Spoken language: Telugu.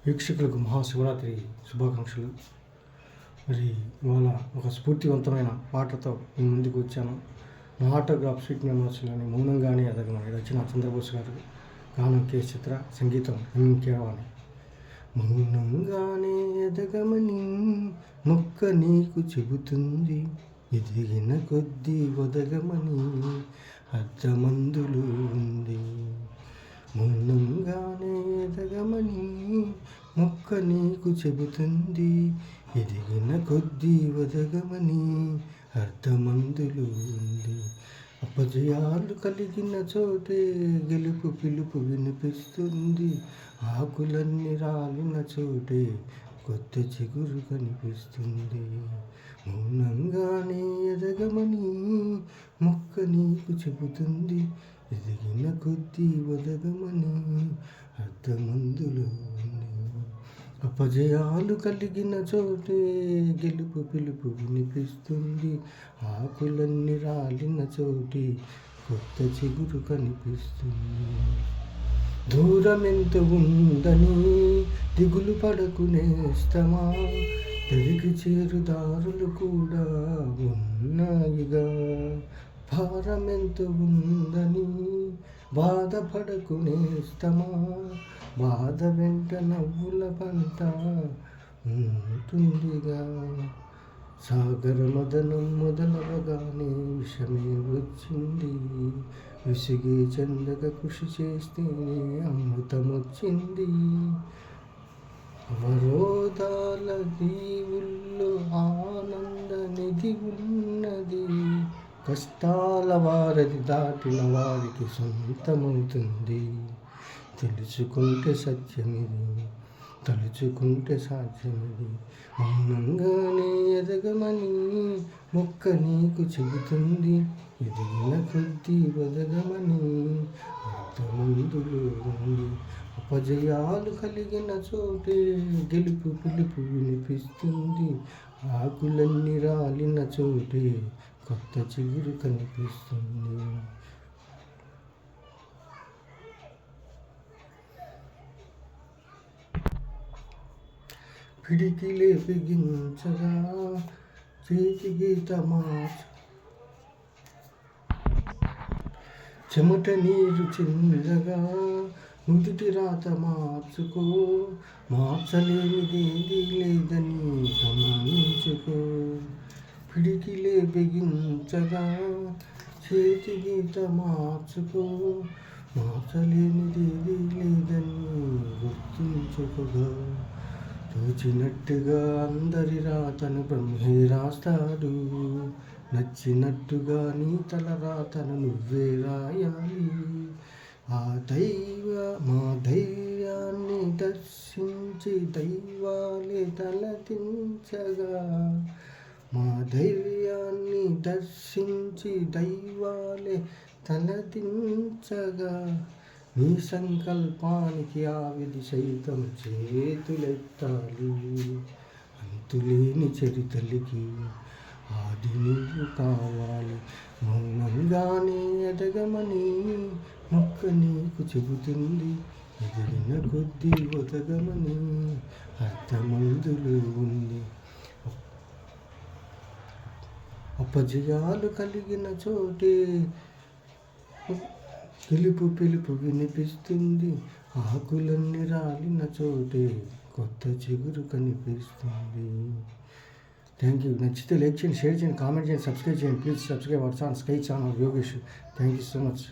వీక్షకులకు మహాశివరాత్రి శుభాకాంక్షలు. మరి ఇవాళ ఒక స్ఫూర్తివంతమైన పాటతో మీ ముందుకు వచ్చాను. నా ఆటోగ్రాఫ్ స్వీట్ మెమోరీస్లోని మౌనంగానే ఎదగమని రచన చంద్రబోస్ గారు, గానం కె చిత్ర, సంగీతం ఎంఎం కీరవాణి. మౌనంగానే ఎదగమని మొక్క నీకు చెబుతుంది, ఎదిగిన కొద్దీ ఒదగమని అర్థమందులు ఉంది. మౌనంగానే ఎదగమని మొక్క నీకు చెబుతుంది, ఎదిగిన కొద్దీ ఒదగమని అర్థమందులు ఉంది. అపజయాలు కలిగిన చోటే గెలుపు పిలుపు వినిపిస్తుంది, ఆకులన్నీ రాలిన చోటే కొత్త చిగురు కనిపిస్తుంది. మౌనంగానే ఎదగమని మొక్క నీకు చెబుతుంది, ఎదిగిన కొద్దీ ఒదగమని అర్థమందులో ఉంది. అపజయాలు కలిగిన చోటే గెలుపు పిలుపు వినిపిస్తుంది, ఆకులన్నీ రాలిన చోటే కొత్త చిగురు కనిపిస్తుంది. దూరమెంత ఉందని దిగులు పడకు నేస్తమా, తిరిగి చేరుదారులు కూడా ఉన్నాయిగా. భారమెంత ఉందని బాధపడకు నేస్తమా, బాధ వెంట నవ్వుల పంట ఉంటుందిగా. సాగర మదనం మొదలవగానే విషమే వచ్చింది, విసిగి చెందక కృషి చేస్తేనే అమృతమొచ్చింది. అవరోధాల దీవుల్లో ఆనంద నిధి ఉన్నది, కష్టాల వారధి దాటిన వారికి సొంతమవుతుంది. తెలుసుకుంటే సత్యమిది, తలుచుకుంటే సాధ్యమిది. మౌనంగానే ఎదగమని మొక్క నీకు చెబుతుంది, ఎదిగిన కొద్దీ ఒదగమని అర్థమందులో ఉంది. అపజయాలు కలిగిన చోటే గెలుపు పిలుపు వినిపిస్తుంది, ఆకులన్నీ రాలిన చోటే కొత్త చిగురు కనిపిస్తుంది. పిడికిలే బిగించగా చేతి గీత మార్చు, చెమట నీరు చిందగా నుదుటి రాత మార్చుకో. మార్చలేనిదేది లేదని గమనించుకో. పిడికిలే బిగించగా చేతి గీత మార్చుకో, మార్చలేనిదేది లేదని గుర్తుంచుకోగా. తోచినట్టుగా అందరి రాతను బ్రహ్మే రాస్తాడు, నచ్చినట్టుగా నీ తల రాతను నువ్వే రాయాలి. మా ధైర్యాన్ని దర్శించి దైవాలే తలదించగా, మా ధైర్యాన్ని దర్శించి దైవాలే తలదించగా. నీ సంకల్పానికి ఆ విధి సైతం చేతులెత్తాలి. అంతులేని చరితలకి ఆది నువ్వు కావాలి. మౌనంగానే ఎదగమని మొక్క నీకు చెబుతుంది, ఎదిగిన కొద్దీ ఒదగమని అర్థమందులో ఉంది. అపజయాలు కలిగిన చోటే గెలుపు పిలుపు వినిపిస్తుంది, ఆకులన్నీ రాలిన చోటే కొత్త చిగురు కనిపిస్తుంది. Thank you. నచ్చితే లైక్ చేయండి, షేర్ చేయండి, కామెంట్ చేయండి, సబ్స్క్రైబ్ చేయండి. Please subscribe our channel, sky channel Yogesh. Thank you so much.